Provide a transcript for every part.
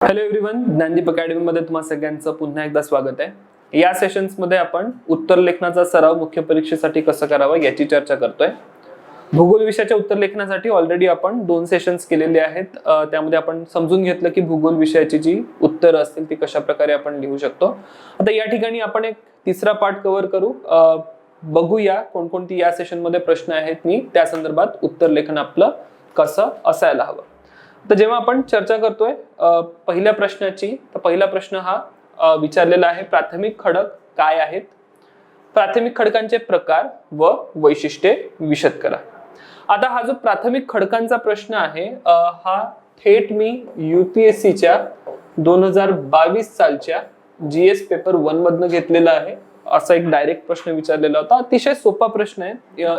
Hello everyone, Gyandeep academy मध्ये तुम्हा सगळ्यांचं पुन्हा एकदा स्वागत आहे. या सेशन्स मध्ये आपण उत्तर लेखनाचा सराव मुख्य परीक्षेसाठी कसं करावा याची चर्चा करतोय. भूगोल विषयाच्या उत्तर लेखनासाठी ऑलरेडी आपण 2 सेशन्स केलेले आहेत. त्यामध्ये आपण समजून घेतलं की भूगोल विषयाची जी उत्तरं असतील ती कशा प्रकारे आपण लिहू शकतो. आता या ठिकाणी आपण एक तिसरा पार्ट कव्हर करू. बघूया कोणकोणती या सेशन मध्ये प्रश्न आहेत आणि त्या संदर्भात उत्तर लेखन आपलं कसं असायला हवं. तर जेव्हा आपण चर्चा करतोय पहिल्या प्रश्नाची, तर पहिला प्रश्न हा विचारलेला आहे, प्राथमिक खडक काय आहेत? प्राथमिक खडकांचे प्रकार व वैशिष्ट्ये विशद करा. आता हा जो प्राथमिक खडकांचा प्रश्न आहे हा थेट मी UPSCच्या 2022 सालच्या GS पेपर 1 मधनं घेतलेला आहे. असा एक डायरेक्ट प्रश्न विचारलेला होता. अतिशय सोपा प्रश्न आहे.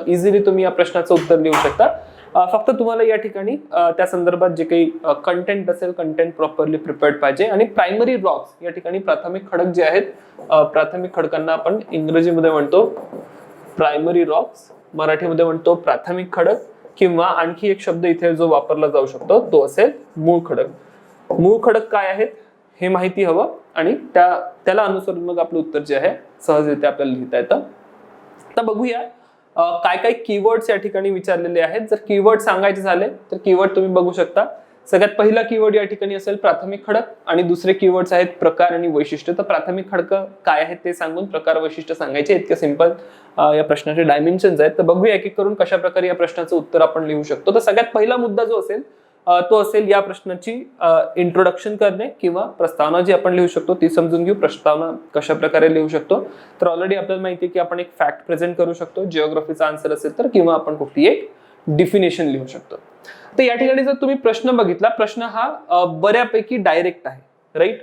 इझिली तुम्ही या प्रश्नाचं उत्तर लिहू शकता. फक्त तुम्हाला या ठिकाणी त्या संदर्भात जे काही कंटेंट असेल, कंटेंट प्रॉपरली प्रिपेअर्ड पाहिजे. आणि प्रायमरी रॉक्स या ठिकाणी प्राथमिक खडक जे आहेत, प्राथमिक खडकांना आपण इंग्रजीमध्ये म्हणतो प्रायमरी रॉक्स, मराठीमध्ये म्हणतो प्राथमिक खडक, किंवा आणखी एक शब्द इथे जो वापरला जाऊ शकतो तो असेल मूळ खडक. मूळ खडक काय आहेत हे माहिती हवं आणि त्याला अनुसरून मग आपलं उत्तर जे आहे सहजरित्या आपल्याला लिहिता येतं. आता बघूया काय काय कीवर्ड्स या ठिकाणी विचारलेले आहेत. जर कीवर्ड सांगायचे झाले तर कीवर्ड तुम्ही बघू शकता. सगळ्यात पहिला कीवर्ड या ठिकाणी असेल प्राथमिक खडक, आणि दुसरे कीवर्ड्स आहेत प्रकार आणि वैशिष्ट्य. तर प्राथमिक खडक काय आहेत ते सांगून प्रकार वैशिष्ट्य सांगायचे. इतके सिंपल या प्रश्नाचे डायमेन्शन्स आहेत. तर बघूया एक एक करून कशा प्रकारे या प्रश्नाचं उत्तर आपण लिहू शकतो. तर सगळ्यात पहिला मुद्दा जो असेल तो असेल या प्रश्नाची इंट्रोडक्शन करणे किंवा प्रस्तावना जी आपण लिहू शकतो ती समजून घेऊ. प्रस्तावना कशा प्रकारे लिहू शकतो, तर ऑलरेडी आपल्याला माहिती आहे की आपण एक फॅक्ट प्रेझेंट करू शकतो, जिओग्राफीचा आन्सर असेल तर, किंवा आपण कुठली एक डिफिनेशन लिहू शकतो. तर या ठिकाणी जर तुम्ही प्रश्न बघितला, प्रश्न हा बऱ्यापैकी डायरेक्ट आहे, राईट.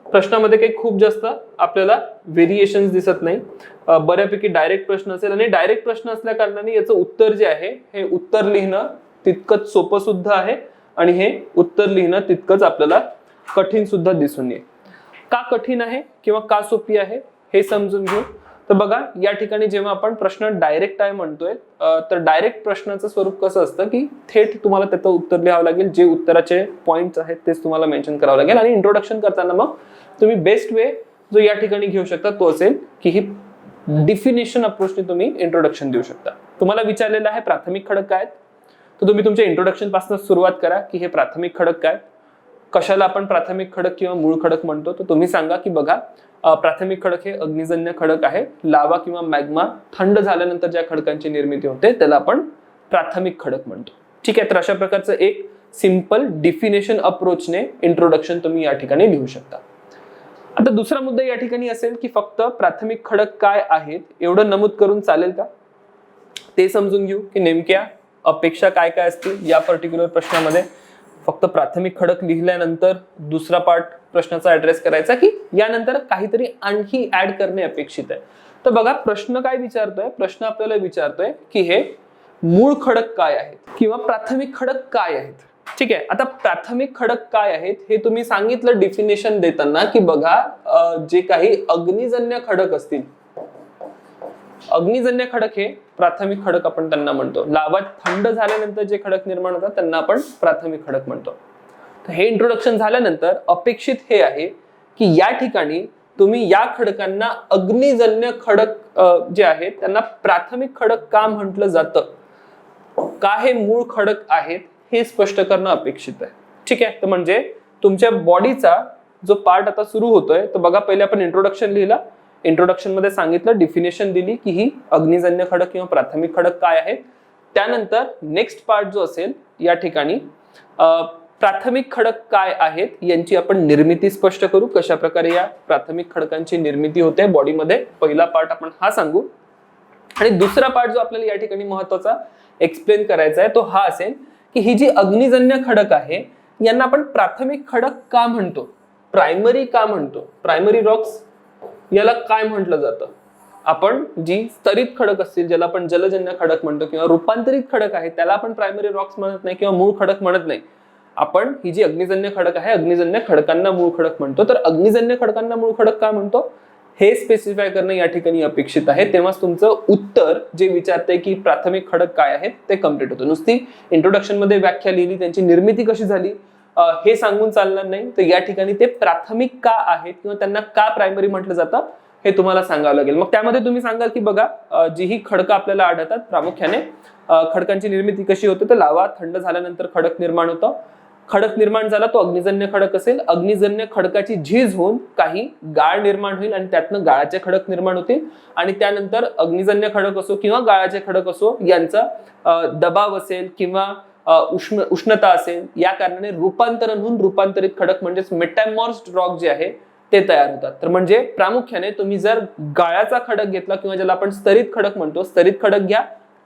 प्रश्नामध्ये काही खूप जास्त आपल्याला व्हेरिएशन्स दिसत नाही. बऱ्यापैकी डायरेक्ट प्रश्न असेल, आणि डायरेक्ट प्रश्न असल्या कारणाने याचं उत्तर जे आहे हे उत्तर लिहिणं तितकंच सोपं सुद्धा आहे, आणि हे उत्तर लिहिणं तितकंच आपल्याला कठीण सुद्धा दिसून येईल. का कठीण आहे किंवा का सोपी आहे हे समजून घेऊ. तर बघा, या ठिकाणी जेव्हा आपण प्रश्न डायरेक्ट आहे म्हणतोय, तर डायरेक्ट प्रश्नाचं स्वरूप कसं असतं की थेट तुम्हाला त्याचं उत्तर लिहावं लागेल. जे उत्तराचे पॉइंट्स आहेत तेच तुम्हाला मेन्शन करावं लागेल. आणि इंट्रोडक्शन करताना मग तुम्ही बेस्ट वे जो या ठिकाणी घेऊ शकता तो असेल की ही डिफिनेशन अप्रोचने तुम्ही इंट्रोडक्शन देऊ शकता. तुम्हाला विचारलेलं आहे प्राथमिक खडक काय, तर तुम्ही तुमच्या इंट्रोडक्शन पासून सुरुवात करा की हे प्राथमिक खडक काय, कशाला आपण प्राथमिक खडक किंवा मूळ खडक म्हणतो. तर तुम्ही सांगा की बघा, प्राथमिक खडक हे अग्निजन्य खडक आहे. लावा किंवा मॅग्मा थंड झाल्यानंतर ज्या खडकांची निर्मिती होते त्याला आपण प्राथमिक खडक म्हणतो. ठीक आहे. तर अशा प्रकारचं एक सिंपल डिफिनेशन अप्रोचने इंट्रोडक्शन तुम्ही या ठिकाणी लिहू शकता. आता दुसरा मुद्दा या ठिकाणी असेल की फक्त प्राथमिक खडक काय आहेत एवढं नमूद करून चालेल का, ते समजून घेऊ की नेमक्या अपेक्षा काय काय असतील या पर्टिक्युलर प्रश्नामध्ये. फक्त प्राथमिक खडक लिहिल्यानंतर दुसरा पार्ट प्रश्नाचा ऍड्रेस करायचा, की यानंतर काहीतरी आणखी ऍड करणे अपेक्षित आहे. तर बघा, प्रश्न काय विचारतोय, प्रश्न आपल्याला विचारतोय की हे मूळ खडक काय आहेत किंवा प्राथमिक खडक काय आहेत. ठीक आहे. आता प्राथमिक खडक काय आहेत हे तुम्ही सांगितलं डिफिनेशन देताना की बघा, जे काही अग्निजन्य खडक असतील, अग्निजन्य खडक हे प्राथमिक खडक आपण त्यांना म्हणतो. लावा थंड झाल्यानंतर जे खडक निर्माण होतात त्यांना आपण प्राथमिक खडक म्हणतो. तर हे इंट्रोडक्शन झाल्यानंतर अपेक्षित हे आहे की या ठिकाणी तुम्ही या खडकांना अग्निजन्य खडक जे आहेत त्यांना प्राथमिक खडक का म्हटलं जातं, का हे मूळ खडक आहेत हे स्पष्ट करणं अपेक्षित आहे. ठीक आहे. तर म्हणजे तुमच्या बॉडीचा जो पार्ट आता सुरू होतोय, तर बघा, पहिले आपण इंट्रोडक्शन लिहिला, इंट्रोडक्शन मध्ये सांगितलं, डिफिनेशन दिली की ही अग्निजन्य खडक किंवा प्राथमिक खडक काय आहेत. त्यानंतर नेक्स्ट पार्ट जो असेल या ठिकाणी प्राथमिक खडक काय आहेत यांची आपण निर्मिती स्पष्ट करू, कशा प्रकारे या प्राथमिक खडकांची निर्मिती होते बॉडीमध्ये. पहिला पार्ट आपण हा सांगू, आणि दुसरा पार्ट जो आपल्याला या ठिकाणी महत्वाचा एक्सप्लेन करायचा आहे तो हा असेल की ही जी अग्निजन्य खडक आहे यांना आपण प्राथमिक खडक का म्हणतो, प्रायमरी का म्हणतो, प्रायमरी रॉक्स याला काय म्हटलं जातं. आपण जी स्तरित खडक असतील ज्याला आपण जलजन्य खडक म्हणतो किंवा रूपांतरित खडक आहे त्याला आपण प्रायमरी रॉक्स म्हणत नाही किंवा मूळ खडक म्हणत नाही. आपण ही जी अग्निजन्य खडक आहे, अग्निजन्य खडकांना मूळ खडक म्हणतो. तर अग्निजन्य खडकांना मूळ खडक का म्हणतो हे स्पेसिफाय करणं या ठिकाणी अपेक्षित आहे. तेव्हाच तुमचं उत्तर जे विचारते की प्राथमिक खडक काय आहेत ते कम्प्लीट होतं. नुसती इंट्रोडक्शन मध्ये व्याख्या लिहिली, त्यांची निर्मिती कशी झाली, हे सांगून चालणार नाही. तर या ठिकाणी ते प्राथमिक का आहेत किंवा त्यांना का प्रायमरी म्हटलं जातं हे तुम्हाला सांगावं लागेल. मग त्यामध्ये तुम्ही सांगाल की बघा जी ही खडकं आपल्याला आढळतात प्रामुख्याने खडकांची निर्मिती कशी होते, तर लावा थंड झाल्यानंतर खडक निर्माण होतं. खडक निर्माण झाला तो अग्निजन्य खडक असेल. अग्निजन्य खडकाची झीज होऊन काही गाळ निर्माण होईल आणि त्यातनं गाळाचे खडक निर्माण होतील आणि त्यानंतर अग्निजन्य खडक असो किंवा गाळाचे खडक असो यांचा दबाव असेल किंवा उष्णता असेल या कारणाने रूपांतरण होऊन रूपांतरित खडक म्हणजेच मेटॅमॉर्फ्ड रॉक जे आहे ते तयार होतात. तर म्हणजे प्रामुख्याने तुम्ही जर गाळाचा खडक घेतला किंवा ज्याला आपण स्तरित खडक म्हणतो, स्तरित खडक घ्या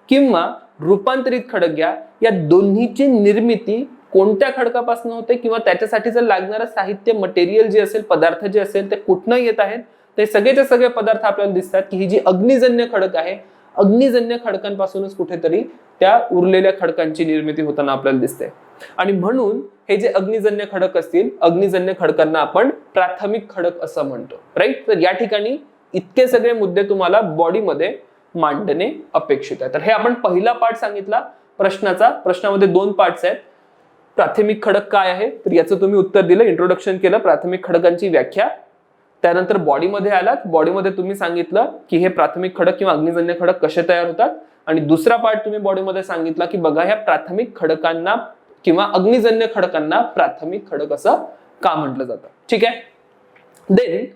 किंवा रूपांतरित खडक घ्या, या दोन्हीची निर्मिती कोणत्या खडकापासून होते किंवा त्याच्यासाठी जर लागणारं साहित्य मटेरियल जे असेल, पदार्थ जे असेल ते कुठनं येत आहेत, ते सगळेचे सगळे पदार्थ आपल्याला दिसतात की ही जी अग्निजन्य खडक आहे, अग्निजन्य खडकांपासूनच कुठेतरी त्या उरलेल्या खडकांची निर्मिती होताना आपल्याला दिसते. आणि म्हणून हे जे अग्निजन्य खडक असतील, अग्निजन्य खडकांना आपण प्राथमिक खडक असं म्हणतो. राईट. तर या ठिकाणी इतके सगळे मुद्दे तुम्हाला बॉडीमध्ये मांडणे अपेक्षित आहे. तर हे आपण पहिला पार्ट सांगितला प्रश्नाचा. प्रश्नामध्ये 2 पार्ट्स आहेत. प्राथमिक खडक काय आहे, तर याचं तुम्ही उत्तर दिलं, इंट्रोडक्शन केलं, प्राथमिक खडकांची व्याख्या. त्यानंतर बॉडीमध्ये आलात. बॉडीमध्ये तुम्ही सांगितलं की हे प्राथमिक खडक किंवा अग्निजन्य खडक कसे तयार होतात. आणि दुसरा पार्ट तुम्ही बॉडीमध्ये सांगितला की बघा ह्या प्राथमिक खडकांना किंवा अग्निजन्य खडकांना प्राथमिक खडक असं का म्हटलं जातं. ठीक आहे. देन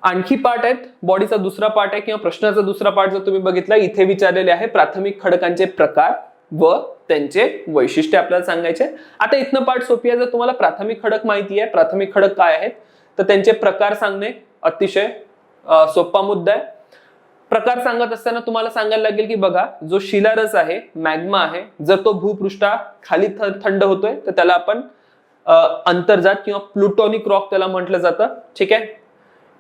आणखी पार्ट आहेत. बॉडीचा दुसरा पार्ट आहे किंवा प्रश्नाचा दुसरा पार्ट जर तुम्ही बघितला, इथे विचारलेले आहे प्राथमिक खडकांचे प्रकार व त्यांचे वैशिष्ट्य आपल्याला सांगायचे. आता इथनं पार्ट सोपी आहे. जर तुम्हाला प्राथमिक खडक माहिती आहे, प्राथमिक खडक काय आहेत, तर त्यांचे प्रकार सांगणे अतिशय सोपा मुद्दा आहे. प्रकार सांगत असताना तुम्हाला सांगायला लागेल की बघा जो शिलारस आहे, मॅग्मा आहे, जर तो भूपृष्ठाखाली थंड होतोय तर त्याला आपण अंतर्जात किंवा प्लुटोनिक रॉक त्याला म्हटलं जातं. ठीक आहे.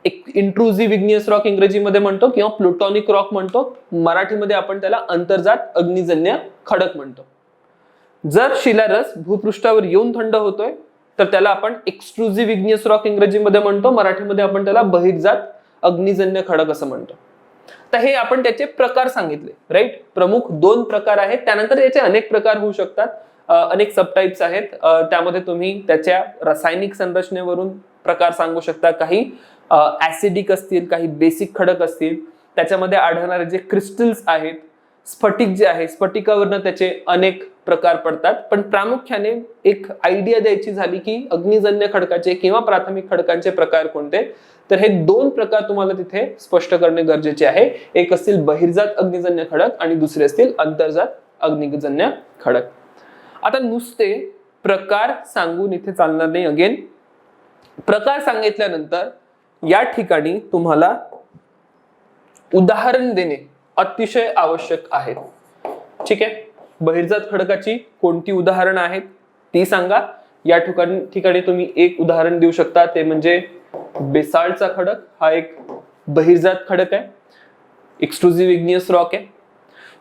एक इंट्रुझिव्ह इग्नियस रॉक इंग्रजीमध्ये म्हणतो किंवा प्लुटोनिक रॉक म्हणतो. मराठीमध्ये आपण त्याला अंतर्जात अग्निजन्य खडक म्हणतो. जर शिलारस भूपृष्ठावर येऊन थंड होतोय तर त्याला आपण एक्सट्रुझिव्ह इग्नियस रॉक इंग्रजीमध्ये म्हणतो. मराठीमध्ये आपण त्याला बहिर्जात अग्निजन्य खडक असं म्हणतो. तर हे आपण त्याचे प्रकार सांगितले. राईट. प्रमुख 2 प्रकार आहेत. त्यानंतर याचे अनेक प्रकार होऊ शकतात, अनेक सबटाइप्स आहेत. त्यामध्ये तुम्ही त्याच्या रासायनिक संरचनेवरून प्रकार सांगू शकता. काही ऍसिडिक असतील, काही बेसिक खडक असतील. त्याच्यामध्ये आढळणारे जे क्रिस्टल्स आहेत, स्फटिक जे आहे, स्फटिकावरनं त्याचे अनेक प्रकार पडतात. पण प्रामुख्याने एक आयडिया द्यायची झाली की अग्निजन्य खडकाचे किंवा प्राथमिक खडकांचे प्रकार कोणते, तर हे 2 प्रकार तुम्हाला तिथे स्पष्ट करणे गरजेचे आहे. एक असतील बहिर्जात अग्निजन्य खडक आणि दुसरे असतील अंतर्जात अग्निजन्य खडक. आता नुसते प्रकार सांगून इथे चालणार नाही. अगेन प्रकार सांगितल्यानंतर या ठिकाणी तुम्हाला उदाहरण देणे अतिशय आवश्यक आहे. ठीक आहे. बहिर्जात खडकाची कोणती उदाहरणं आहेत ती सांगा. या ठिकाणी तुम्ही एक उदाहरण देऊ शकता, ते म्हणजे बेसाल्टचा खडक. हा एक बहिर्जात खडक आहे, एक्सट्रुझिव्ह इग्नियस रॉक आहे.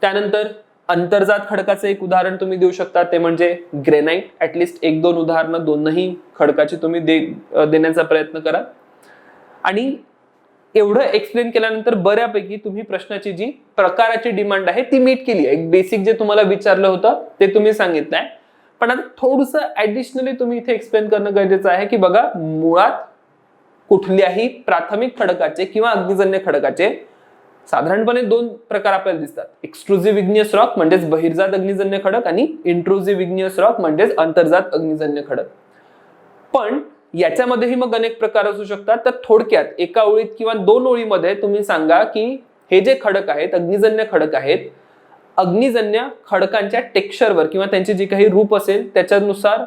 त्यानंतर अंतर्जात खडकाचं एक उदाहरण तुम्ही देऊ शकता, ते म्हणजे ग्रेनाइट. ऍटलिस्ट 1-2 उदाहरणं दोनही खडकाची तुम्ही देण्याचा प्रयत्न करा. आणि एवढं एक्सप्लेन केल्यानंतर बऱ्यापैकी तुम्ही प्रश्नाची जी प्रकाराची डिमांड आहे ती मीट केली आहे. एक बेसिक जे तुम्हाला विचारलं होतं ते तुम्ही सांगितलंय. पण आता थोडंसं ऍडिशनली तुम्ही इथे एक्सप्लेन करणं गरजेचं आहे की बघा मुळात कुठल्याही प्राथमिक खडकाचे किंवा अग्निजन्य खडकाचे साधारणपणे 2 प्रकार आपल्याला दिसतात. एक्सट्रुझिव्ह इग्नियस रॉक म्हणजेच बहिर्जात अग्निजन्य खडक आणि इंट्रुझिव्ह इग्नियस रॉक म्हणजेच अंतर्जात अग्निजन्य खडक. पण याच्यामध्येही मग अनेक प्रकार असू शकतात. तर थोडक्यात एका ओळीत किंवा 2 ओळीमध्ये तुम्ही सांगा की हे जे खडक आहेत, अग्निजन्य खडक आहेत, अग्निजन्य खडकांच्या टेक्स्चरवर किंवा त्यांचे जे काही रूप असेल त्याच्यानुसार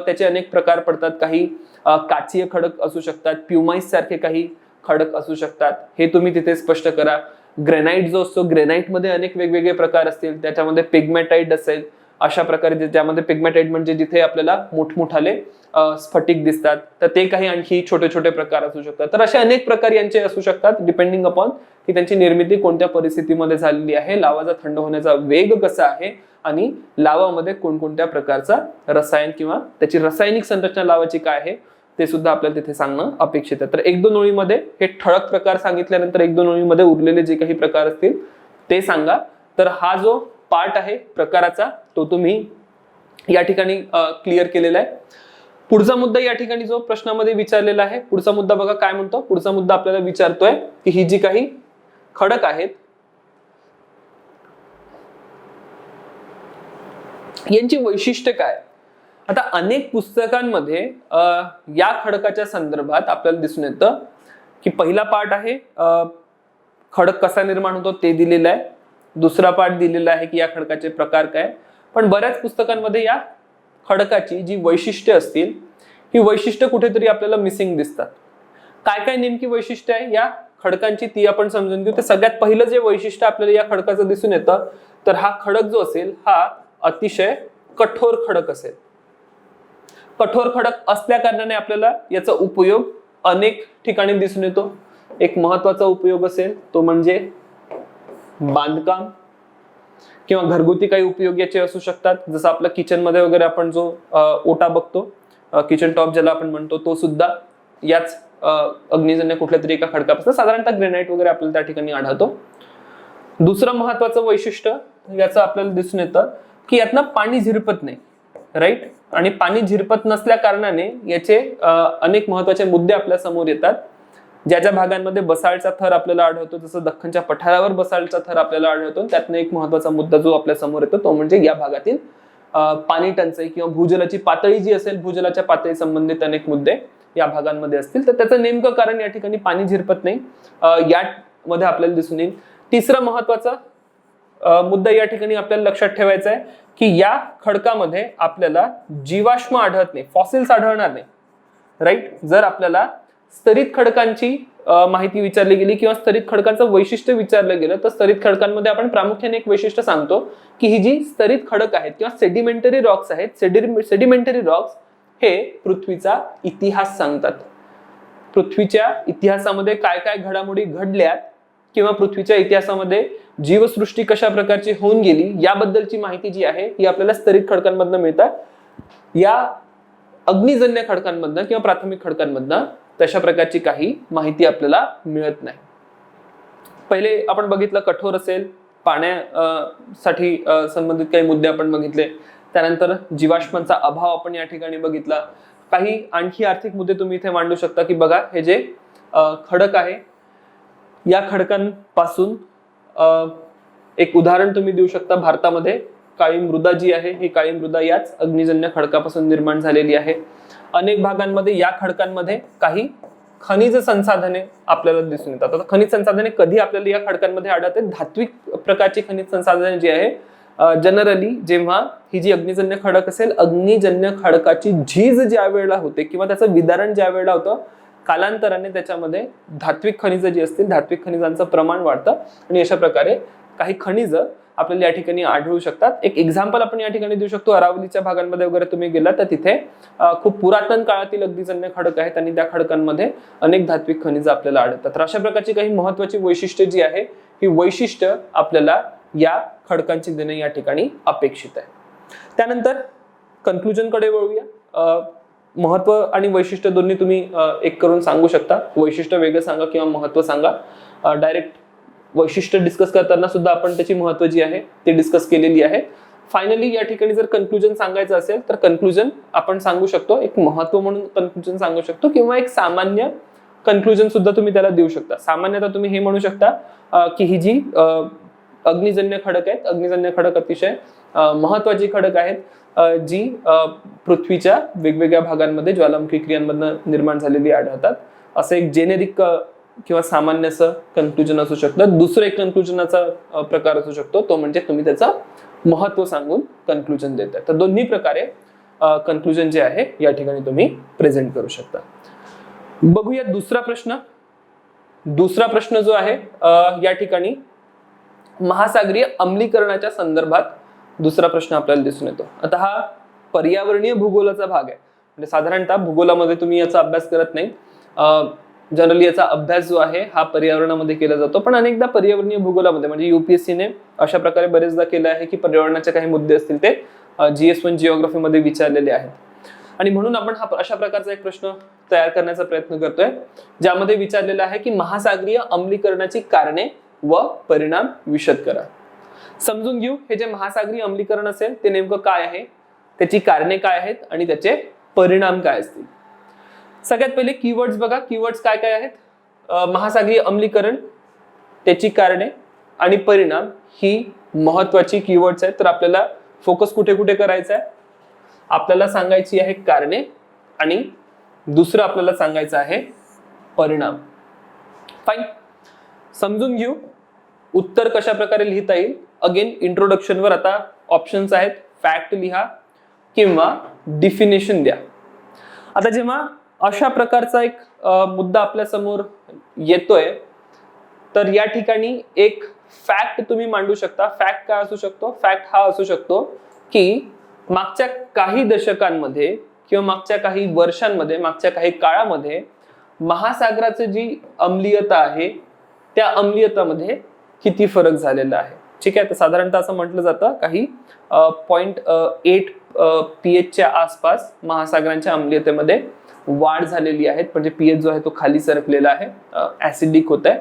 त्याचे अनेक प्रकार पडतात. काही काचीय खडक असू शकतात, प्युमाइस सारखे काही खडक असू शकतात. हे तुम्ही तिथे स्पष्ट करा. ग्रेनाइट जो असतो, ग्रेनाइटमध्ये अनेक वेगवेगळे प्रकार असतील. त्याच्यामध्ये पिग्मॅटाइट असेल, अशा प्रकारे ज्यामध्ये पिग्मॅटाइट म्हणजे जिथे आपल्याला मोठमोठाले स्फटिक दिसतात, तर ते काही आणखी छोटे छोटे प्रकार असू शकतात. तर असे अनेक प्रकार यांचे असू शकतात डिपेंडिंग अपॉन की त्यांची निर्मिती कोणत्या परिस्थितीमध्ये झालेली आहे, लावाचा थंड होण्याचा वेग कसा आहे आणि लावामध्ये कोणकोणत्या प्रकारचा रसायन किंवा त्याची रासायनिक संरचना लावाची काय आहे ते सुद्धा आपल्याला तिथे सांगणं अपेक्षित आहे. तर 1-2 ओळीमध्ये हे ठळक प्रकार सांगितल्यानंतर 1-2 ओळीमध्ये उरलेले जे काही प्रकार असतील ते सांगा. तर हा जो पार्ट आहे प्रकाराचा तो तुम्ही या ठिकाणी क्लिअर केलेला आहे. पुढचा मुद्दा या ठिकाणी जो प्रश्नामध्ये विचारलेला आहे, पुढचा मुद्दा बघा काय म्हणतो. पुढचा मुद्दा आपल्याला विचारतोय की ही जी काही खडक आहेत यांची वैशिष्ट्य काय. आता अनेक पुस्तकांमध्ये या खडकाच्या संदर्भात आपल्याला दिसून येतं की पहिला पार्ट आहे खडक कसा निर्माण होतो ते दिलेला आहे, दुसरा पार्ट दिलेला आहे की या खडकाचे प्रकार काय. पण बऱ्याच पुस्तकांमध्ये या खडकाची जी वैशिष्ट्ये असतील ही वैशिष्ट्य कुठेतरी आपल्याला मिसिंग दिसतात. काय काय नेमकी वैशिष्ट्य आहे या खडकांची ती आपण समजून घेऊ. तर सगळ्यात पहिलं जे वैशिष्ट्य आपल्याला या खडकाचं दिसून येतं तर हा खडक जो असेल हा अतिशय कठोर खडक असेल. कठोर खडक असल्या कारणाने आपल्याला याचा उपयोग अनेक ठिकाणी दिसून येतो. एक महत्वाचा उपयोग असेल तो म्हणजे बांधकाम किंवा घरगुती काही उपयोग याचे असू शकतात. जसं आपलं किचन मध्ये वगैरे आपण जो ओटा बघतो, किचन टॉप ज्याला आपण म्हणतो, तो सुद्धा याच अग्निजन्य कुठल्या तरी एका खडकापासून साधारणतः ग्रेनाइट वगैरे आपल्याला त्या ठिकाणी आढळतो. दुसरं महत्वाचं वैशिष्ट्य याचं आपल्याला दिसून येतं की यातनं पाणी झिरपत नाही, राईट. आणि पाणी झिरपत नसल्या कारणाने याचे अनेक महत्वाचे मुद्दे आपल्या समोर येतात. ज्या ज्या भागांमध्ये बसाल्टचा थर आपल्याला आढळतो, जसं दख्खनच्या पठारावर बसाल्टचा थर आपल्याला आढळतो, त्यातनं एक महत्वाचा मुद्दा जो आपल्या समोर येतो तो म्हणजे या भागातील पाणी टंचाई किंवा भूजलाची पातळी जी असेल, भूजलाच्या पातळी संबंधित अनेक मुद्दे या भागांमध्ये असतील. तर त्याचं नेमकं कारण या ठिकाणी पाणी झिरपत नाही यामध्ये आपल्याला दिसून येईल. तिसरा महत्वाचा मुद्दा या ठिकाणी आपल्याला लक्षात ठेवायचा आहे की या खडकामध्ये आपल्याला जीवाश्म आढळत नाही, फॉसिल्स आढळणार नाही, राईट. जर आपल्याला स्तरित खडकांची माहिती विचारली गेली किंवा स्तरित खडकांचं वैशिष्ट्य विचारलं गेलं तर स्तरित खडकांमध्ये आपण प्रामुख्याने एक वैशिष्ट्य सांगतो की ही जी स्तरित खडक आहेत किंवा सेडिमेंटरी रॉक्स आहेत, सेडिमेंटरी रॉक्स हे पृथ्वीचा इतिहास सांगतात. पृथ्वीच्या इतिहासामध्ये काय काय घडामोडी घडल्यात किंवा पृथ्वीच्या इतिहासामध्ये जीवसृष्टी कशा प्रकारची होऊन गेली याबद्दलची माहिती जी आहे ही आपल्याला स्तरित खडकांमधनं मिळतात. या अग्निजन्य खडकांमधनं किंवा प्राथमिक खडकांमधनं तशा प्रकारची काही माहिती आपल्याला मिळत नाही. पहिले आपण बघितलं कठोर असेल, पाण्यासाठी संबंधित काही मुद्दे आपण बघितले. त्यानंतर जीवाश्मांचा अभाव आपण या ठिकाणी बघितला. काही आणखी आर्थिक मुद्दे तुम्ही इथे मांडू शकता की बघा हे जे खडक आहे या खडकांपासून एक उदाहरण तुम्ही देऊ शकता. भारतामध्ये काळी मृदा जी आहे ही काळी मृदा याच अग्निजन्य खडकापासून निर्माण झालेली आहे. अनेक भागांमध्ये या खडकांमध्ये काही खनिज संसाधने आपल्याला दिसून येतात. आता खनिज संसाधने कधी आपल्याला या खडकांमध्ये आढळतात? धात्विक प्रकारची खनिज संसाधने जी आहे जनरली जेव्हा ही जी अग्निजन्य खडक असेल, अग्निजन्य खडकाची झीज ज्या वेळेला होते किंवा त्याचं विदारण ज्या वेळेला होतं, कालांतराने त्याच्यामध्ये धात्विक खनिज जी असतील, धात्विक खनिजांचं प्रमाण वाढतं आणि अशा प्रकारे काही खनिज आपल्याला या ठिकाणी आढळू शकतात. एक एक्झाम्पल आपण या ठिकाणी देऊ शकतो. अरावलीच्या भागांमध्ये वगैरे तुम्ही गेला तर तिथे खूप पुरातन काळातील अग्निजन्य खडक आहेत आणि त्या खडकांमध्ये अनेक धात्विक खनिज आपल्याला आढळतात. तर अशा प्रकारची काही महत्वाची वैशिष्ट्ये जी आहे ही वैशिष्ट्य आपल्याला या खडकांची देणे या ठिकाणी अपेक्षित आहे. त्यानंतर कन्क्लुजन कडे वळूया. महत्व आणि वैशिष्ट्य दोन्ही तुम्ही एक करून सांगू शकता. वैशिष्ट्य वेगळं सांगा किंवा महत्व सांगा. डायरेक्ट वैशिष्ट्य डिस्कस करताना सुद्धा आपण त्याची महत्व जी आहे ती डिस्कस केलेली आहे. फायनली या ठिकाणी जर कन्क्लुजन सांगायचं असेल तर कन्क्लुजन आपण सांगू शकतो, एक महत्व म्हणून कन्क्लुजन सांगू शकतो किंवा एक सामान्य कन्क्लुजन सुद्धा तुम्ही त्याला देऊ शकता. सामान्यतः तुम्ही हे म्हणू शकता की ही जी अग्निजन्य खडक आहेत, अग्निजन्य खडक अतिशय महत्वाची खडक आहेत जी पृथ्वीच्या वेगवेगळ्या भागांमध्ये ज्वालामुखी क्रियांमधून निर्माण झालेली आढळतात. असं एक जेनेरिक किंवा सामान्य असं कन्क्लुजन असू शकतं. दुसरं एक कन्क्लुजनाचा प्रकार असू शकतो तो म्हणजे तुम्ही त्याचं महत्व सांगून कन्क्लुजन देताय. तर दोन्ही प्रकारे कन्क्लुजन जे आहे या ठिकाणी तुम्ही प्रेझेंट करू शकता. बघूया दुसरा प्रश्न. दुसरा प्रश्न जो आहे या ठिकाणी महासागरीय अम्लीकरणाच्या संदर्भात दुसरा प्रश्न आपल्याला दिसून येतो. आता हा पर्यावरणीय भूगोलाचा भाग आहे. म्हणजे साधारणतः भूगोलामध्ये तुम्ही याचा अभ्यास करत नाही. जनरली याचा अभ्यास जो आहे हा पर्यावरणामध्ये केला जातो, पण अनेकदा पर्यावरणीय भूगोलामध्ये म्हणजे युपीएससीने अशा प्रकारे बरेचदा केलं आहे की पर्यावरणाचे काही मुद्दे असतील ते GS1 जिओग्राफीमध्ये विचारलेले आहेत. आणि म्हणून आपण हा अशा प्रकारचा एक प्रश्न तयार करण्याचा प्रयत्न करतोय ज्यामध्ये विचारलेला आहे की महासागरीय अम्लीकरणाची कारणे व परिणाम विशद करा. समजून घेऊ हे जे महासागरीय अम्लीकरण असेल ते नेमकं काय आहे, त्याची कारणे काय आहेत आणि त्याचे परिणाम काय असतील? सगळ्यात पहिले कीवर्ड्स बघा. कीवर्ड्स काय काय आहेत? महासागरीय अम्लीकरण, त्याची कारणे आणि परिणाम ही महत्वाची कीवर्ड्स आहेत. तर आपल्याला फोकस कुठे कुठे करायचा आहे? आपल्याला सांगायची आहे कारणे आणि दुसरं आपल्याला सांगायचं आहे परिणाम. फाईन, समजून घेऊ उत्तर कशा प्रकारे लिहिता येईल. अगेन इंट्रोडक्शनवर आता ऑप्शन्स आहेत. फॅक्ट लिहा किंवा डिफिनेशन द्या. आता जेव्हा अशा प्रकारचा एक मुद्दा आपल्या समोर येतोय तर या ठिकाणी एक फॅक्ट तुम्ही मांडू शकता. फॅक्ट काय असू शकतो? फॅक्ट हा असू शकतो की मागच्या काही दशकांमध्ये किंवा मागच्या काही वर्षांमध्ये, मागच्या काही काळामध्ये महासागराची जी अम्लीयता आहे त्या अम्लीयतामध्ये किती फरक झालेला आहे. ठीक आहे, तर साधारणतः असं म्हटलं जातं काही 0.8 pH च्या आसपास महासागरांच्या अम्लीयतेमध्ये वाढ झालेली आहे. म्हणजे pH जो आहे तो खाली सरकलेला आहे, ऍसिडिक होत आहे.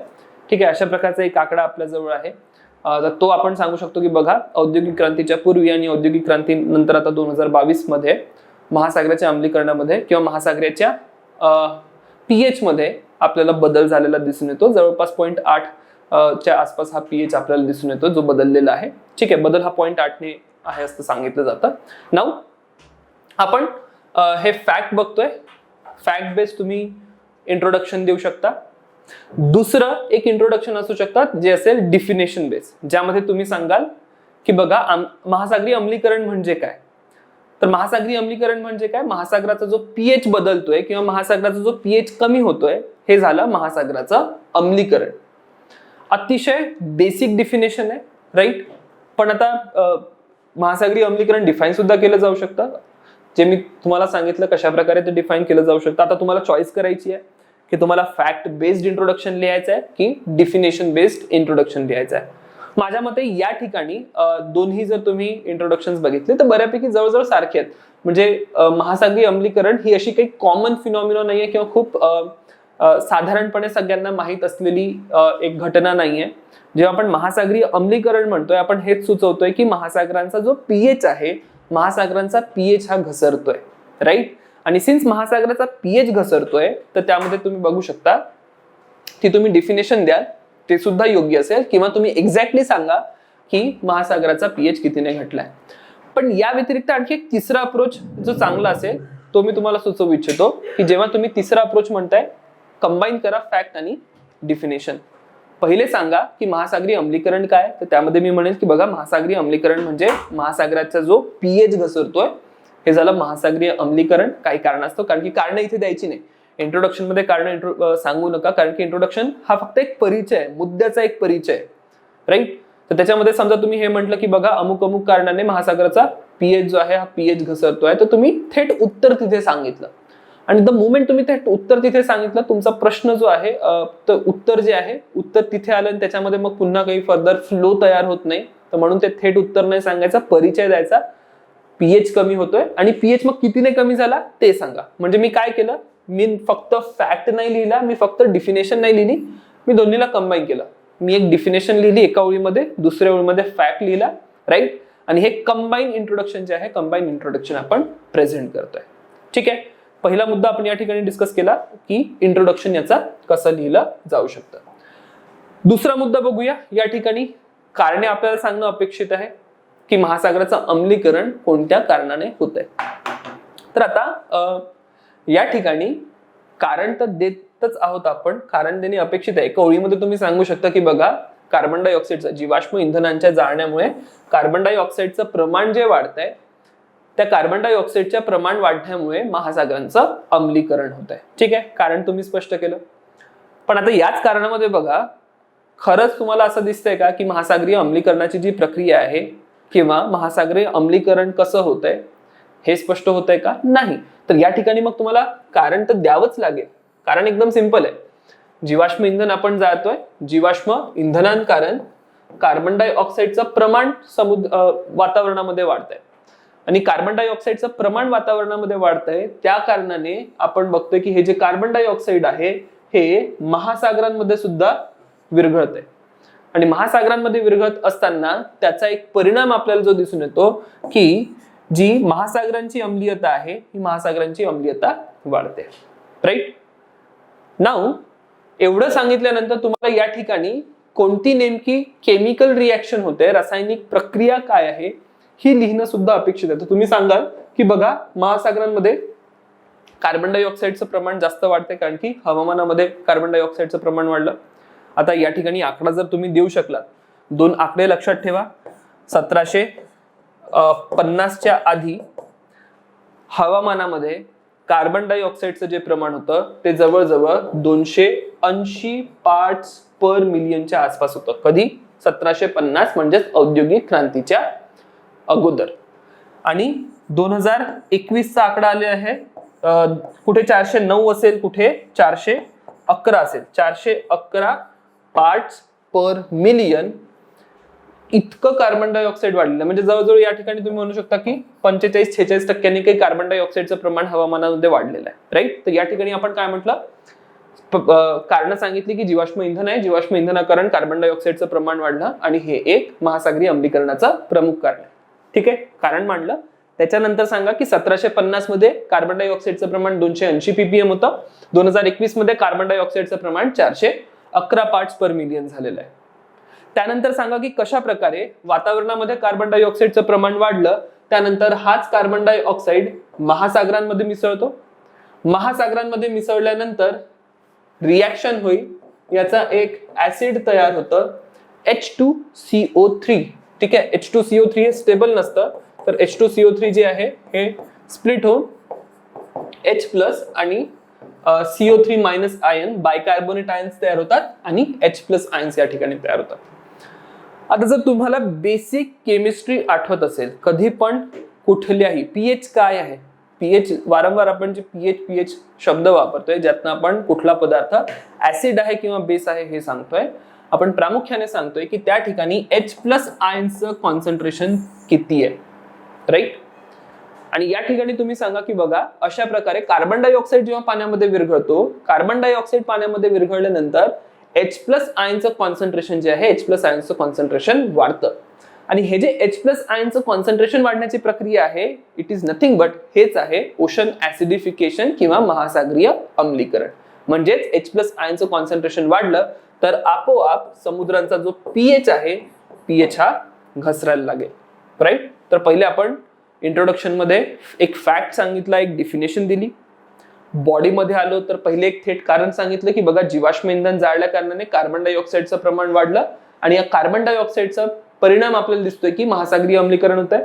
ठीक आहे, अशा प्रकारचा एक आकडा आपल्या जवळ आहे. तर तो आपण सांगू शकतो की बघा, औद्योगिक क्रांतीच्या पूर्वी आणि औद्योगिक क्रांतीनंतर आता 2022 मध्ये महासागराच्या अम्लीकरणामध्ये किंवा महासागराच्या pH मध्ये आपल्याला बदल झालेला दिसून येतो. जवळपास 0.8 च्या आसपास हा pH आपल्याला दिसून येतो जो बदललेला आहे. ठीक आहे, बदल हा 0.8 ने आहे असं सांगितलं जातं. नाऊ आपण हे फॅक्ट बघतोय. फॅक्ट बेस तुम्ही इंट्रोडक्शन देऊ शकता. दुसरं एक इंट्रोडक्शन असू शकतात जे असेल डिफिनेशन बेस, ज्यामध्ये तुम्ही सांगाल की बघा महासागरी अम्लीकरण म्हणजे काय. तर महासागरी अम्लीकरण म्हणजे काय? महासागराचा जो pH बदलतोय किंवा महासागराचा जो pH कमी होतोय हे झालं महासागराचं अम्लीकरण. अतिशय बेसिक डिफिनेशन आहे, राईट. पण आता महासागरी अम्लीकरण डिफाईन सुद्धा केलं जाऊ शकतं, जे मी तुम्हाला सांगितलं कशा प्रकारे ते डिफाईन केलं जाऊ शकतं. आता तुम्हाला चॉईस करायची आहे की तुम्हाला फॅक्ट बेस्ड इंट्रोडक्शन लिहायचं आहे की डिफिनेशन बेस्ड इंट्रोडक्शन लिहायचं आहे. माझ्या मते या ठिकाणी दोन्ही जर तुम्ही इंट्रोडक्शन्स बघितले तर बऱ्यापैकी जवळजवळ सारखे आहेत. म्हणजे महासागरी अम्लीकरण ही अशी काही कॉमन फिनॉमिना नाहीये किंवा खूप साधारणपणे सगळ्यांना माहीत असलेली एक घटना नाहीये. जेव्हा आपण महासागरी अम्लीकरण म्हणतोय आपण हेच सुचवतोय की महासागरांचा जो pH आहे, महासागरांचा pH हा घसरतोय, राईट. आणि सिन्स महासागराचा pH घसरतोय तर त्यामध्ये तुम्ही बघू शकता की तुम्ही डिफिनेशन द्याल ते सुद्धा योग्य असेल किंवा तुम्ही एक्झॅक्टली सांगा की महासागराचा pH कितीने घटलाय. पण या व्यतिरिक्त आणखी एक तिसरा अप्रोच जो चांगला असेल तो मी तुम्हाला सुचवू इच्छितो की जेव्हा तुम्ही तिसरा अप्रोच म्हणताय कंबाईन करा फॅक्ट आणि डिफिनेशन. पहिले सांगा की महासागरी अम्लीकरण काय, तर त्यामध्ये मी म्हणेन की बघा महासागरी अम्लीकरण म्हणजे महासागराचा जो pH घसरतोय हे झालं महासागरीय अम्लीकरण. काही कारणास्तव, कारण की कारण इथे द्यायची नाही इंट्रोडक्शन मध्ये, कारण सांगू नका, कारण की इंट्रोडक्शन हा फक्त एक परिचय आहे, मुद्द्याचा एक परिचय, राईट. तर त्याच्यामध्ये समजा तुम्ही हे म्हटलं की बघा अमुक अमुक कारणाने महासागराचा pH जो आहे हा pH घसरतोय, तर तुम्ही थेट उत्तर तिथे सांगितलं. आणि द मोमेंट तुम्ही थेट उत्तर तिथे सांगितलं, तुमचा प्रश्न जो आहे तर उत्तर जे आहे उत्तर तिथे आलं आणि त्याच्यामध्ये मग पुन्हा काही फर्दर फ्लो तयार होत नाही. तर म्हणून ते थेट उत्तर नाही सांगायचा, परिचय द्यायचा. pH कमी होतोय आणि pH मग कितीने कमी झाला ते सांगा. म्हणजे मी काय केलं, मी फक्त फॅक्ट नाही लिहिला, मी फक्त डिफिनेशन नाही लिहिली, मी दोन्हीला कंबाईन केलं. मी एक डिफिनेशन लिहिली एका ओळीमध्ये, दुसऱ्या ओळीमध्ये फॅक्ट लिहिला, राईट. आणि हे कंबाईन इंट्रोडक्शन जे आहे, कंबाईन इंट्रोडक्शन आपण प्रेझेंट करतोय. ठीक आहे, पहिला मुद्दा आपण या ठिकाणी डिस्कस केला की इंट्रोडक्शन याचा कसं लिहिलं जाऊ शकतं. दुसरा मुद्दा बघूया. या ठिकाणी कारणे आपल्याला सांगणं अपेक्षित आहे की महासागराचं अम्लीकरण कोणत्या कारणाने होत आहे. तर आता या ठिकाणी कारण तर देतच आहोत आपण, कारण देणे अपेक्षित आहे. एका ओळीमध्ये तुम्ही सांगू शकता की बघा कार्बन डायऑक्साईडचं, जीवाश्म इंधनांच्या जाळण्यामुळे कार्बन डायऑक्साईडचं प्रमाण जे वाढतंय त्या कार्बन डायऑक्साईडच्या प्रमाण वाढण्यामुळे महासागरांचं अम्लीकरण होत आहे. ठीक आहे, कारण तुम्ही स्पष्ट केलं. पण आता याच कारणामध्ये बघा खरंच तुम्हाला असं दिसतंय का की महासागरीय अम्लीकरणाची जी प्रक्रिया आहे किंवा महासागरीय अम्लीकरण कसं होतंय हे स्पष्ट होतंय का? नाही. तर या ठिकाणी मग तुम्हाला कारण तर द्यावंच लागेल. कारण एकदम सिंपल आहे. जीवाश्म इंधन आपण जाळतोय, जीवाश्म इंधनांकारण कार्बन डायऑक्साईडचं प्रमाण वातावरणामध्ये वाढतंय आणि कार्बन डायऑक्साईडचं प्रमाण वातावरणामध्ये वाढतंय. त्या कारणाने आपण बघतोय की हे जे कार्बन डायऑक्साईड आहे हे महासागरांमध्ये सुद्धा विरघळत आहे आणि महासागरांमध्ये विरघळत असताना त्याचा एक परिणाम आपल्याला जो दिसून येतो की जी महासागरांची अम्लीयता आहे ही महासागरांची अम्लीयता वाढते. राईट. नाउ एवढं सांगितल्यानंतर तुम्हाला या ठिकाणी कोणती नेमकी केमिकल रिॲक्शन होते, रासायनिक प्रक्रिया काय आहे ही लिहिणं सुद्धा अपेक्षित आहे. तर तुम्ही सांगाल की बघा महासागरांमध्ये कार्बन डायऑक्साईडचं प्रमाण जास्त वाढते कारण की हवामानामध्ये कार्बन डायऑक्साईडचं प्रमाण वाढलं. आता या ठिकाणी आकडा जर तुम्ही देऊ शकलात, 2 आकडे लक्षात ठेवा. 1750च्या आधी हवामानामध्ये कार्बन डायऑक्साईडचं जे प्रमाण होतं ते जवळजवळ 280 पार्ट्स पर मिलियनच्या आसपास होतं. कधी? 1750 म्हणजेच औद्योगिक क्रांतीच्या अगोदर. आणि 2021चा आकडा आले आहे, कुठे 409 असेल, कुठे 411 असेल. 411 पार्ट्स पर मिलियन इतकं कार्बन डायऑक्साईड वाढलेलं, म्हणजे जवळजवळ या ठिकाणी तुम्ही म्हणू शकता की 45-46% काही कार्बन डायऑक्साईडचं प्रमाण हवामानामध्ये वाढलेलं आहे. राईट. तर या ठिकाणी आपण काय म्हटलं, कारण सांगितली की जीवाश्म इंधन आहे, जीवाश्म इंधनाकारण कार्बन डायऑक्साईडचं प्रमाण वाढलं आणि हे एक महासागरीय अम्लीकरणाचं प्रमुख कारण आहे. ठीक आहे, कारण मांडलं. त्याच्यानंतर सांगा की 1750 मध्ये कार्बन डायऑक्साईडचं प्रमाण 280 ppm होतं. 2021 मध्ये कार्बन डायऑक्साईडचं प्रमाण 411 पार्ट्स पर मिलियन झालेलं आहे. त्यानंतर सांगा की कशा प्रकारे वातावरणामध्ये कार्बन डायऑक्साईडचं प्रमाण वाढलं, त्यानंतर हाच कार्बन डायऑक्साईड महासागरांमध्ये मिसळतो. महासागरांमध्ये मिसळल्यानंतर रिॲक्शन होईल, याचा एक ऍसिड तयार होतं H2CO3. ठीक आहे, H2CO3 हे स्टेबल नसतं, तर H2CO3 जे आहे हे स्प्लिट होऊन H+ आणि CO3- आयन बायकार्बोनेट आयन्स तयार होतात आणि H+ आयन्स या ठिकाणी तयार होतात. आता जर तुम्हाला बेसिक केमिस्ट्री आठवत असेल, कधी पण कुठल्याही पीएच काय आहे, पीएच वारंवार आपण जे पीएच शब्द वापरतोय ज्यातनं आपण कुठला पदार्थ ऍसिड आहे किंवा बेस आहे हे सांगतोय. आपण प्रामुख्याने सांगतोय की त्या ठिकाणी H+ आयन्सचं कॉन्सन्ट्रेशन किती आहे. राईट. आणि या ठिकाणी तुम्ही सांगा की बघा अशा प्रकारे कार्बन डायऑक्साईड जेव्हा पाण्यामध्ये विरघळतो, कार्बन डायऑक्साईड पाण्यामध्ये विरघळल्यानंतर H+ आयनचं कॉन्सन्ट्रेशन जे आहे, H+ आयनचं कॉन्सन्ट्रेशन वाढतं. आणि हे जे H+ आयनचं कॉन्सन्ट्रेशन वाढण्याची प्रक्रिया आहे, इट इज नथिंग बट हेच आहे ओशन ऍसिडिफिकेशन किंवा महासागरीय अम्लीकरण. म्हणजेच H+ आयनचं कॉन्सन्ट्रेशन वाढलं तर आपोआप समुद्रांचा जो पीएच आहे, पीएच हा घसरायला लागेल. राईट. तर पहिले आपण इंट्रोडक्शन मध्ये एक फॅक्ट सांगितला, एक डिफिनेशन दिली. बॉडीमध्ये आलो तर पहिले एक थेट कारण सांगितलं की बघा जीवाश्म इंधन जाळल्या कारणाने कार्बन डायऑक्साईडचं प्रमाण वाढलं आणि या कार्बन डायऑक्साईडचा परिणाम आपल्याला दिसतोय की महासागरीय अम्लीकरण होत आहे.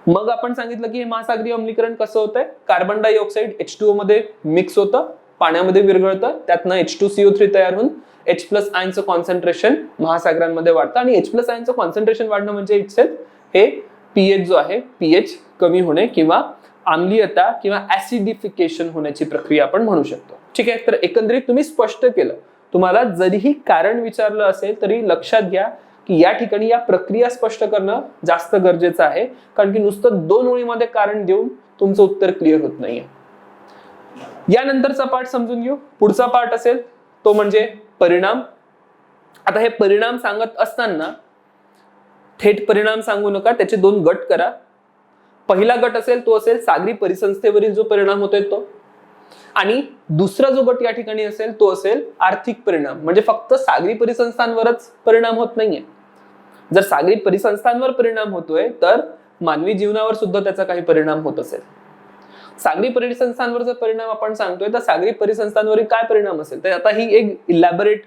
मग आपण सांगितलं की हे महासागरीय अम्लीकरण कसं होतंय, कार्बन डायऑक्साईड H2O मध्ये मिक्स होतं, पाण्यामध्ये विरघळतं, त्यातनं H2CO3 तयार होऊन H+ आयनचं कॉन्सन्ट्रेशन महासागरांमध्ये वाढतं. आणि H+ आयनचं कॉन्सन्ट्रेशन वाढणं म्हणजे इटसेल्फ हे पीएच जो आहे, पीएच कमी होणे किंवा आम्लीयता किंवा ऍसिडिफिकेशन होण्याची प्रक्रिया आपण म्हणू शकतो. ठीक आहे. तर एकंदरीत तुम्ही स्पष्ट केलं. तुम्हाला जरीही कारण विचारलं असेल तरी लक्षात घ्या की या ठिकाणी या प्रक्रिया स्पष्ट करणं जास्त गरजेचं आहे, कारण की नुसतं 2 ओळीमध्ये कारण देऊन तुमचं उत्तर क्लिअर होत नाहीये. यानंतरचा पार्ट समजून घेऊ. पुढचा पार्ट असेल तो म्हणजे परिणाम. आता हे परिणाम सांगत असताना थेट परिणाम सांगू नका, त्याचे 2 गट करा. पहिला गट असेल तो असेल सागरी परिसंस्थेवरील जो परिणाम होतोय तो, आणि दुसरा जो गट या ठिकाणी असेल तो असेल आर्थिक परिणाम. म्हणजे फक्त सागरी परिसंस्थांवरच परिणाम होत नाहीये. जर सागरी परिसंस्थांवर परिणाम होतोय तर मानवी जीवनावर सुद्धा त्याचा काही परिणाम होत असेल. सागरी परिसंस्थांवर जर परिणाम आपण सांगतोय तर सागरी परिसंस्थांवरील काय परिणाम असेल, तर आता ही एक इलॅबोरेट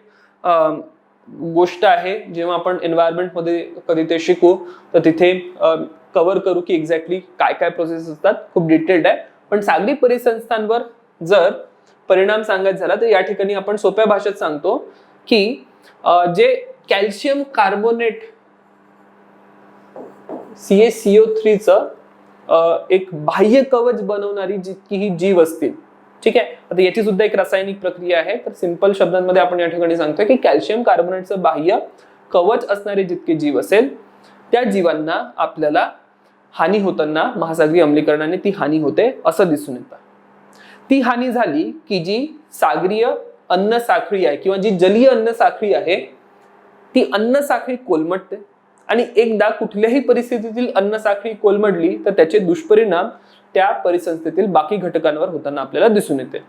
गोष्ट आहे. जेव्हा आपण एन्व्हायरमेंट मध्ये कधी ते शिकू तर तिथे कव्हर करू की एक्झॅक्टली काय काय प्रोसेस असतात, खूप डिटेल्ड आहे. पण सागरी परिसंस्थांवर जर परिणाम सांगायचा झाला तर या ठिकाणी आपण सोप्या भाषेत सांगतो की जे कॅल्शियम कार्बोनेट CaCO3चं एक बाह्य कवच बनवणारी जितकीही जीव असतील. ठीक आहे. आता याची सुद्धा एक रासायनिक प्रक्रिया आहे. तर सिंपल शब्दांमध्ये आपण या ठिकाणी सांगतोय की कॅल्शियम कार्बोनेटचं बाह्य कवच असणारे जितके जीव असेल त्या जीवांना आपल्याला हानी होताना महासागरीय अम्लीकरणाने ती हानी होते असं दिसून येतं. ती हानी झाली की जी सागरीय अन्न साखळी आहे किंवा जी जलीय अन्न साखळी आहे ती अन्न साखळी कोलमटते. आणि एकदा कुठल्याही परिस्थितीतील अन्न साखळी कोलमडली तर त्याचे दुष्परिणाम त्या परिसंस्थेतील बाकी घटकांवर होताना आपल्याला दिसून येते.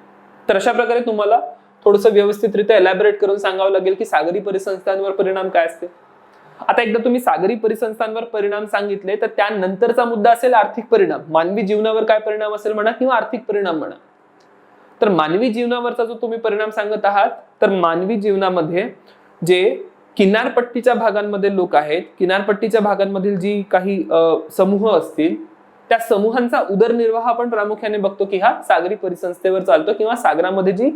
तर अशा प्रकारे तुम्हाला थोडंसं व्यवस्थितरित्या एलॅबोरेट करून सांगावं लागेल की सागरी परिसंस्थांवर परिणाम काय असते. आता एकदा तुम्ही सागरी परिसंस्थांवर परिणाम सांगितले तर त्यानंतरचा मुद्दा असेल आर्थिक परिणाम. मानवी जीवनावर काय परिणाम असेल म्हणा किंवा आर्थिक परिणाम म्हणा. तर मानवी जीवनावरचा जो तुम्ही परिणाम सांगत आहात तर मानवी जीवनामध्ये जे किनारपट्टीच्या भागांमध्ये लोक आहेत, किनारपट्टीच्या भागांमधील जी काही समूह असतील त्या समूहांचा उदरनिर्वाह आपण प्रामुख्याने बघतो की हा सागरी परिसंस्थेवर चालतो किंवा सागरामध्ये जी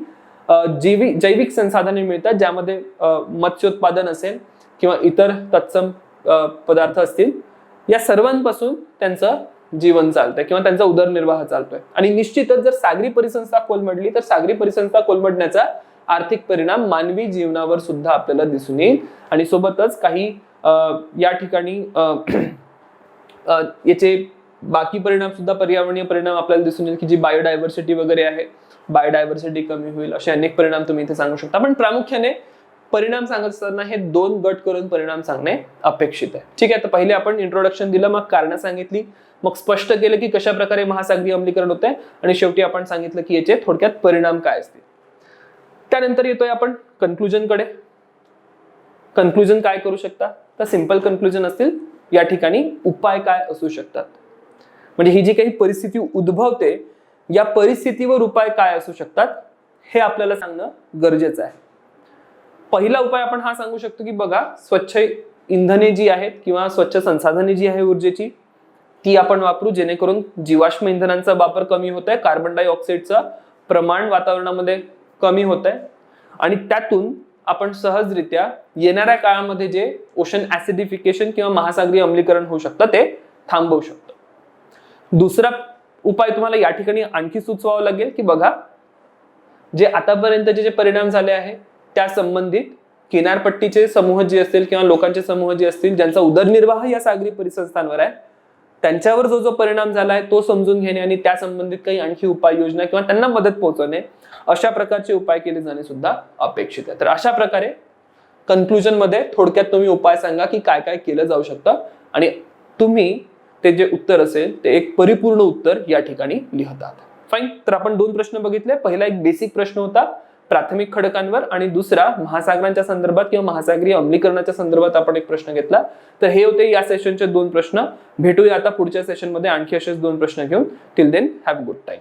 जैविक संसाधने मिळतात ज्यामध्ये मत्स्योत्पादन असेल किंवा इतर तत्सम पदार्थ असतील या सर्वांपासून त्यांचं जीवन चालतंय किंवा त्यांचा उदरनिर्वाह चालतोय. आणि निश्चितच जर सागरी परिसंस्था कोलमडली तर सागरी परिसंस्था कोलमडण्याचा आर्थिक परिणाम मानवी जीवनावर सुद्धा आपल्याला दिसून येईल. आणि सोबतच काही या ठिकाणी याचे बाकी परिणाम सुद्धा पर्यावरणीय परिणाम आपल्याला दिसून येईल की जी बायोडायव्हर्सिटी वगैरे आहे, बायोडायव्हर्सिटी कमी होईल, असे अनेक परिणाम तुम्ही इथे सांगू शकता. पण प्रामुख्याने परिणाम सांगत असताना हे 2 गट करून परिणाम सांगणे अपेक्षित आहे. ठीक आहे, तर पहिले आपण इंट्रोडक्शन दिलं, मग कारण सांगितली, मग स्पष्ट केलं की कशा प्रकारे महासागरीय अम्लीकरण होते आणि शेवटी आपण सांगितलं की याचे थोडक्यात परिणाम काय असतील. त्यानंतर येतोय आपण कन्क्लुजन कडे. कन्क्लुजन काय करू शकता तर सिंपल कन्क्लुजन असतील या ठिकाणी उपाय काय असू शकतात. म्हणजे ही जी काही परिस्थिती उद्भवते या परिस्थितीवर उपाय काय असू शकतात हे आपल्याला सांगणं गरजेचं आहे. पहिला उपाय आपण हा सांगू शकतो की बघा, स्वच्छ इंधने जी आहेत किंवा स्वच्छ संसाधने जी आहे ऊर्जेची ती आपण वापरू जेणेकरून जीवाश्म इंधनांचा वापर कमी होत आहे, कार्बन डायऑक्साईडचं प्रमाण वातावरणामध्ये कमी होत आहे आणि त्यातून आपण सहजरित्या येणाऱ्या काळामध्ये जे ओशन ऍसिडिफिकेशन किंवा महासागरीय अम्लीकरण होऊ शकतं ते थांबवू शकतो. दुसरा उपाय तुम्हाला या ठिकाणी आणखी सुचवावा लागेल की बघा, जे आतापर्यंतचे जे परिणाम झाले आहे त्या संबंधित किनारपट्टीचे समूह जे असतील किंवा लोकांचे समूह जे असतील ज्यांचा उदरनिर्वाह या सागरी परिसंस्थांवर आहे त्यांच्यावर जो परिणाम झाला आहे तो समजून घेणे आणि त्या संबंधित काही आणखी उपाययोजना किंवा त्यांना मदत पोहोचवणे अशा प्रकारचे उपाय केले जाणे सुद्धा अपेक्षित आहे. तर अशा प्रकारे कन्क्लुजन मध्ये थोडक्यात तुम्ही उपाय सांगा की काय काय केलं जाऊ शकतं आणि तुम्ही ते जे उत्तर असेल ते एक परिपूर्ण उत्तर या ठिकाणी लिहितात. फाईन. तर आपण 2 प्रश्न बघितले. पहिला एक बेसिक प्रश्न होता प्राथमिक खडकांवर आणि दुसरा महासागरांच्या संदर्भात किंवा महासागरीय अम्लीकरणाच्या संदर्भात आपण एक प्रश्न घेतला. तर हे होते या सेशनचे 2 प्रश्न. भेटूया आता पुढच्या सेशनमध्ये आणखी असेच 2 प्रश्न घेऊन. Till then have good time.